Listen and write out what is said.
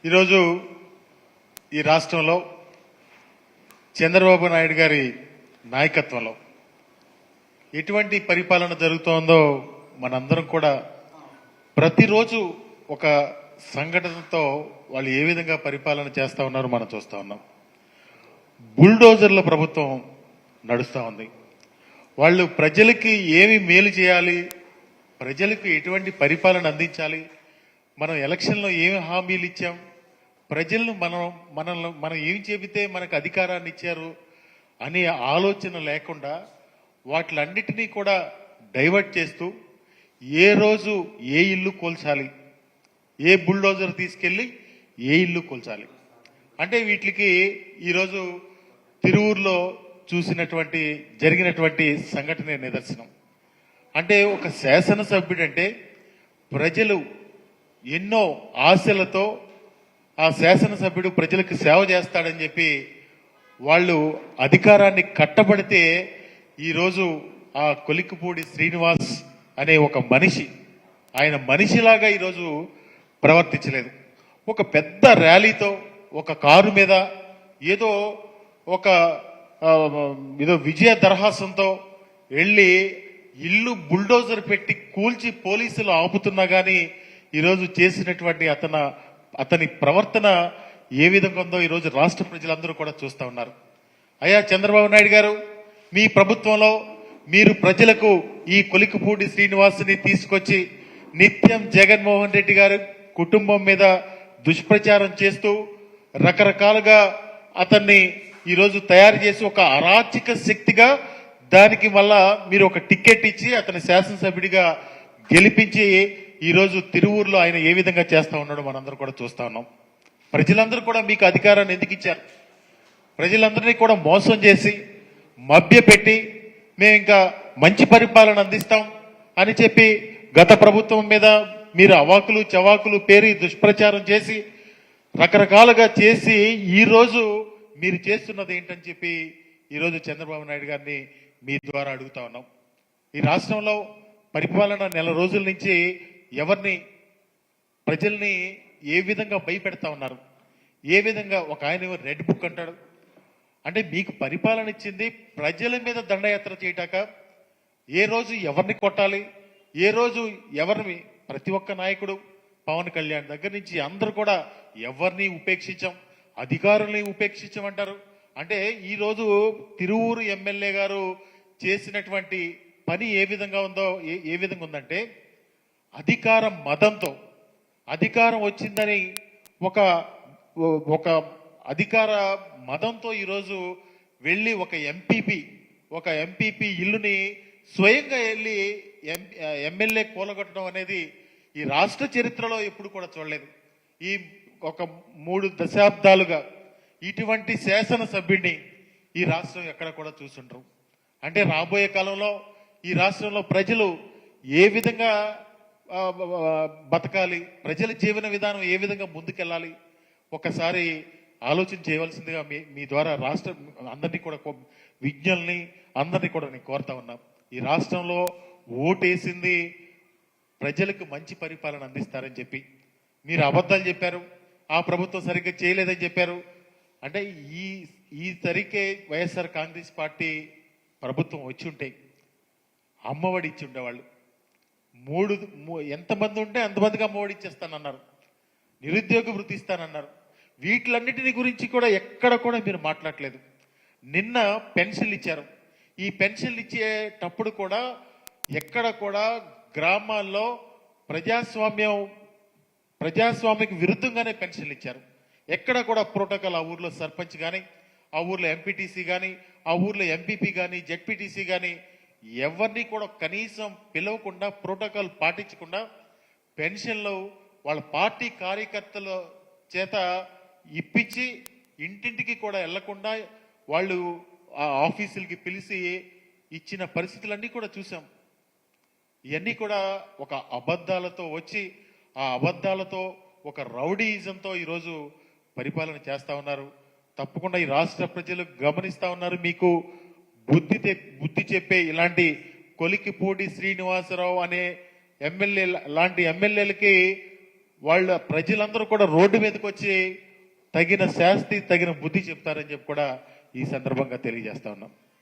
ఈరోజు ఈ రాష్ట్రంలో చంద్రబాబు నాయుడు గారి నాయకత్వంలో ఎటువంటి పరిపాలన జరుగుతోందో మనందరం కూడా ప్రతిరోజు ఒక సంఘటనతో వాళ్ళు ఏ విధంగా పరిపాలన చేస్తా ఉన్నారో మనం చూస్తా ఉన్నాం. బుల్డోజర్ల ప్రభుత్వం నడుస్తూ ఉంది. వాళ్ళు ప్రజలకి ఏమి మేలు చేయాలి, ప్రజలకు ఎటువంటి పరిపాలన అందించాలి, మనం ఎలక్షన్లో ఏమి హామీలు ఇచ్చాం, ప్రజలను మనం ఏం చెబితే మనకు అధికారాన్ని ఇచ్చారు అనే ఆలోచన లేకుండా వాటిలన్నిటినీ కూడా డైవర్ట్ చేస్తూ ఏ రోజు ఏ ఇల్లు కూల్చాలి, ఏ బుల్డోజర్ తీసుకెళ్లి ఏ ఇల్లు కూల్చాలి అంటే వీటికి ఈరోజు తిరువూరులో జరిగినటువంటి సంఘటన నిదర్శనం. అంటే ఒక శాసనసభ్యుడంటే ప్రజలు ఎన్నో ఆశలతో ఆ శాసనసభ్యుడు ప్రజలకు సేవ చేస్తాడని చెప్పి వాళ్ళు అధికారాన్ని కట్టబడితే ఈరోజు ఆ కొలిక్కిపూడి శ్రీనివాస్ అనే ఒక మనిషి ఆయన మనిషిలాగా ఈరోజు ప్రవర్తించలేదు. ఒక పెద్ద ర్యాలీతో ఒక కారు మీద ఏదో విజయ దరహాసంతో వెళ్ళి ఇల్లు బుల్డోజర్ పెట్టి కూల్చి పోలీసులు ఆపుతున్నా గానీ ఈరోజు చేసినటువంటి అతని ప్రవర్తన ఏ విధంగా ఉందో ఈరోజు రాష్ట్ర ప్రజలందరూ కూడా చూస్తూ ఉన్నారు. అయ్యా చంద్రబాబు నాయుడు గారు, మీ ప్రభుత్వంలో మీరు ప్రజలకు ఈ కొలిక్కిపూడి శ్రీనివాసుని తీసుకొచ్చి నిత్యం జగన్మోహన్ రెడ్డి గారి కుటుంబం మీద దుష్ప్రచారం చేస్తూ రకరకాలుగా అతన్ని ఈరోజు తయారు చేసి ఒక అరాచక శక్తిగా దానికి మళ్ళా మీరు ఒక టికెట్ ఇచ్చి అతని శాసనసభ్యుడిగా గెలిపించి ఈరోజు తిరువూరులో ఆయన ఏ విధంగా చేస్తా ఉన్నాడో మనందరూ కూడా చూస్తా ఉన్నాం. ప్రజలందరూ కూడా మీకు అధికారాన్ని ఎందుకు ఇచ్చారు? ప్రజలందరినీ కూడా మోసం చేసి మభ్యపెట్టి మేము ఇంకా మంచి పరిపాలన అందిస్తాం అని చెప్పి గత ప్రభుత్వం మీద మీరు అవాకులు చవాకులు పేరి దుష్ప్రచారం చేసి రకరకాలుగా చేసి ఈరోజు మీరు చేస్తున్నది ఏంటని చెప్పి ఈరోజు చంద్రబాబు నాయుడు గారిని మీ ద్వారా అడుగుతా ఉన్నాం. ఈ రాష్ట్రంలో పరిపాలన నెల రోజుల నుంచి ప్రజల్ని ఏ విధంగా భయపెడతా ఉన్నారు, ఏ విధంగా ఒక ఆయన రెడ్ బుక్ అంటాడు. అంటే మీకు పరిపాలన ఇచ్చింది ప్రజల మీద దండయాత్ర చేయటాక, ఏ రోజు ఎవరిని కొట్టాలి, ఏ రోజు ఎవరిని, ప్రతి ఒక్క నాయకుడు పవన్ కళ్యాణ్ దగ్గర నుంచి అందరూ కూడా ఎవరిని ఉపేక్షించాం, అధికారుల్ని ఉపేక్షించమంటారు. అంటే ఈరోజు తిరువూరు ఎమ్మెల్యే గారు చేసినటువంటి పని ఏ విధంగా ఉందంటే అధికారం మదంతో, అధికారం వచ్చిందని ఒక అధికార మదంతో ఈరోజు వెళ్ళి ఒక ఎంపీపీ ఇల్లుని స్వయంగా వెళ్ళి ఎమ్మెల్యే కూలగొట్టడం అనేది ఈ రాష్ట్ర చరిత్రలో ఎప్పుడు కూడా చూడలేదు. ఈ ఒక 3 దశాబ్దాలుగా ఇటువంటి శాసనసభ్యుడిని ఈ రాష్ట్రం ఎక్కడ కూడా చూసుంటారు. అంటే రాబోయే కాలంలో ఈ రాష్ట్రంలో ప్రజలు ఏ విధంగా బతకాలి, ప్రజల జీవన విధానం ఏ విధంగా ముందుకెళ్ళాలి ఒకసారి ఆలోచన చేయవలసిందిగా మీ ద్వారా రాష్ట్ర అందరినీ కూడా విజ్ఞుల్ని అందరినీ కూడా నేను కోరుతా ఉన్నా. ఈ రాష్ట్రంలో ఓటేసింది ప్రజలకు మంచి పరిపాలన అందిస్తారని చెప్పి మీరు అబద్ధాలు చెప్పారు, ఆ ప్రభుత్వం సరిగ్గా చేయలేదని చెప్పారు. అంటే ఈ సరికే వైఎస్ఆర్ కాంగ్రెస్ పార్టీ ప్రభుత్వం వచ్చి ఉంటే అమ్మఒడి ఇచ్చి ఉండేవాళ్ళు. ఎంతమంది ఉంటే అంతమందికి అమ్మఒడి ఇచ్చేస్తానన్నారు, నిరుద్యోగ వృత్తి ఇస్తానన్నారు. వీటిలన్నిటిని గురించి కూడా ఎక్కడ కూడా మీరు మాట్లాడలేదు. నిన్న పెన్షన్లు ఇచ్చారు. ఈ పెన్షన్లు ఇచ్చేటప్పుడు కూడా ఎక్కడ కూడా గ్రామాల్లో ప్రజాస్వామ్యకు విరుద్ధంగానే పెన్షన్లు ఇచ్చారు. ఎక్కడ కూడా ప్రోటోకాల్, ఆ ఊర్లో సర్పంచ్ కానీ, ఆ ఊర్లో ఎంపీటీసీ కానీ, ఆ ఊర్లో ఎంపీపీ కానీ, జెడ్పీటీసీ కానీ ఎవరిని కూడా కనీసం పిలవకుండా, ప్రోటోకాల్ పాటించకుండా పెన్షన్లు వాళ్ళ పార్టీ కార్యకర్తల చేత ఇప్పించి ఇంటింటికి కూడా వెళ్లకుండా వాళ్ళు ఆ ఆఫీసులకి పిలిచి ఇచ్చిన పరిస్థితులన్నీ కూడా చూసాం. ఇవన్నీ కూడా ఒక అబద్ధాలతో వచ్చి ఆ అబద్ధాలతో ఒక రౌడీయిజంతో ఈరోజు పరిపాలన చేస్తా ఉన్నారు. తప్పకుండా ఈ రాష్ట్ర ప్రజలు గమనిస్తా ఉన్నారు. మీకు బుద్ధి చెప్పే ఇలాంటి కొలిక్కిపూడి శ్రీనివాసరావు అనే ఎమ్మెల్యే లాంటి ఎమ్మెల్యేలకి వాళ్ళ ప్రజలందరూ కూడా రోడ్డు మీదకి వచ్చి తగిన శాస్తి తగిన బుద్ధి చెప్తారని చెప్పి కూడా ఈ సందర్భంగా తెలియజేస్తా ఉన్నాం.